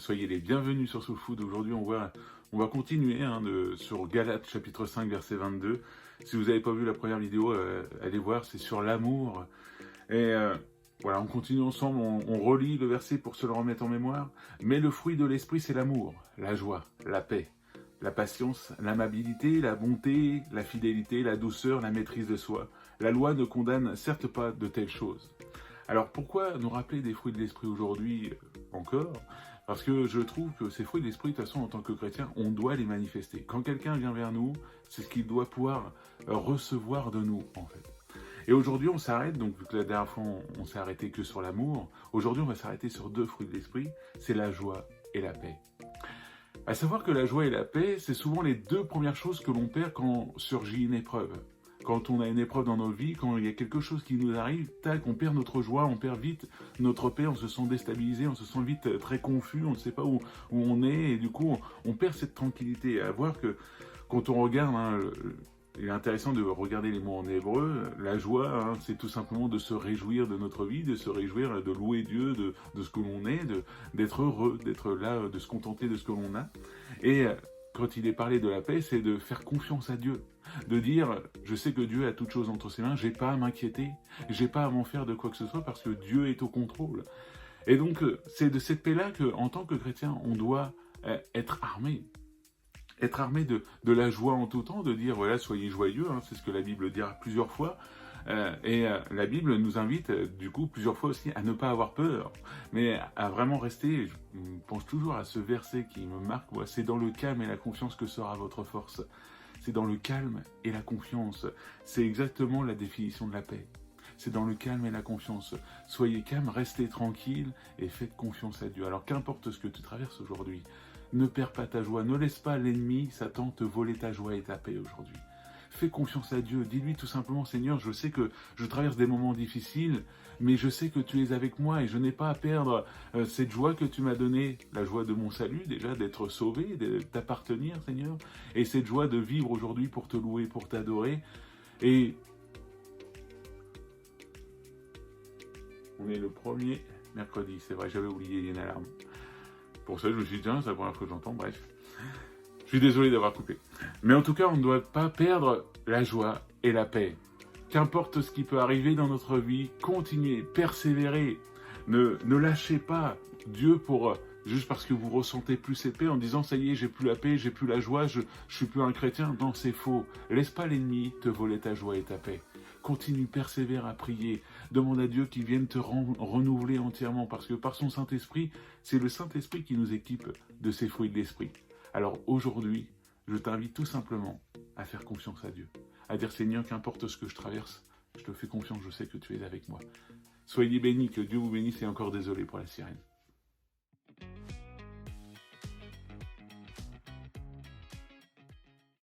soyez les bienvenus sur Soul Food. Aujourd'hui, on va continuer sur Galates chapitre 5, verset 22. Si vous n'avez pas vu la première vidéo, allez voir, c'est sur l'amour. Et voilà, on continue ensemble, on relit le verset pour se le remettre en mémoire. Mais le fruit de l'esprit, c'est l'amour, la joie, la paix, la patience, l'amabilité, la bonté, la fidélité, la douceur, la maîtrise de soi. La loi ne condamne certes pas de telles choses. Alors pourquoi nous rappeler des fruits de l'esprit aujourd'hui encore? Parce que je trouve que ces fruits de l'esprit, de toute façon, en tant que chrétien, on doit les manifester. Quand quelqu'un vient vers nous, c'est ce qu'il doit pouvoir recevoir de nous, en fait. Et aujourd'hui, on s'arrête, donc vu que la dernière fois, on s'est arrêté que sur l'amour, aujourd'hui, on va s'arrêter sur deux fruits de l'esprit, c'est la joie et la paix. À savoir que la joie et la paix, c'est souvent les deux premières choses que l'on perd quand surgit une épreuve. Quand on a une épreuve dans nos vies, quand il y a quelque chose qui nous arrive, tac, on perd notre joie, on perd vite notre paix, on se sent déstabilisé, on se sent vite très confus, on ne sait pas où on est, et du coup, on perd cette tranquillité. À voir que quand on regarde, il est intéressant de regarder les mots en hébreu. La joie, c'est tout simplement de se réjouir de notre vie, de se réjouir, de louer Dieu, de ce que l'on est, d'être heureux, d'être là, de se contenter de ce que l'on a. Et quand il est parlé de la paix, c'est de faire confiance à Dieu. De dire, je sais que Dieu a toutes choses entre ses mains, j'ai pas à m'inquiéter, j'ai pas à m'en faire de quoi que ce soit parce que Dieu est au contrôle. Et donc, c'est de cette paix-là qu'en tant que chrétien, on doit être armé. Être armé de la joie en tout temps, de dire, voilà, soyez joyeux, c'est ce que la Bible dira plusieurs fois. La Bible nous invite, du coup, plusieurs fois aussi, à ne pas avoir peur, mais à vraiment rester, je pense toujours à ce verset qui me marque, c'est dans le calme et la confiance que sera votre force. C'est dans le calme et la confiance. C'est exactement la définition de la paix. C'est dans le calme et la confiance. Soyez calme, restez tranquille et faites confiance à Dieu. Alors qu'importe ce que tu traverses aujourd'hui, ne perds pas ta joie, ne laisse pas l'ennemi, Satan, te voler ta joie et ta paix aujourd'hui. Fais confiance à Dieu, dis-lui tout simplement, Seigneur, je sais que je traverse des moments difficiles, mais je sais que tu es avec moi et je n'ai pas à perdre cette joie que tu m'as donnée, la joie de mon salut déjà, d'être sauvé, de t'appartenir, Seigneur, et cette joie de vivre aujourd'hui pour te louer, pour t'adorer. Et on est le premier mercredi, c'est vrai, j'avais oublié, il y a une alarme. Pour ça, je me suis dit, tiens, c'est la première fois que j'entends, bref. Je suis désolé d'avoir coupé. Mais en tout cas, on ne doit pas perdre la joie et la paix. Qu'importe ce qui peut arriver dans notre vie, continuez, persévérez. Ne lâchez pas Dieu juste parce que vous ressentez plus cette paix en disant, ça y est, j'ai plus la paix, j'ai plus la joie, je suis plus un chrétien. Non, c'est faux. Laisse pas l'ennemi te voler ta joie et ta paix. Continue, persévère à prier. Demande à Dieu qu'il vienne te renouveler entièrement parce que par son Saint-Esprit, c'est le Saint-Esprit qui nous équipe de ces fruits de l'Esprit. Alors aujourd'hui, je t'invite tout simplement à faire confiance à Dieu, à dire Seigneur, qu'importe ce que je traverse, je te fais confiance, je sais que tu es avec moi. Soyez bénis, que Dieu vous bénisse et encore désolé pour la sirène.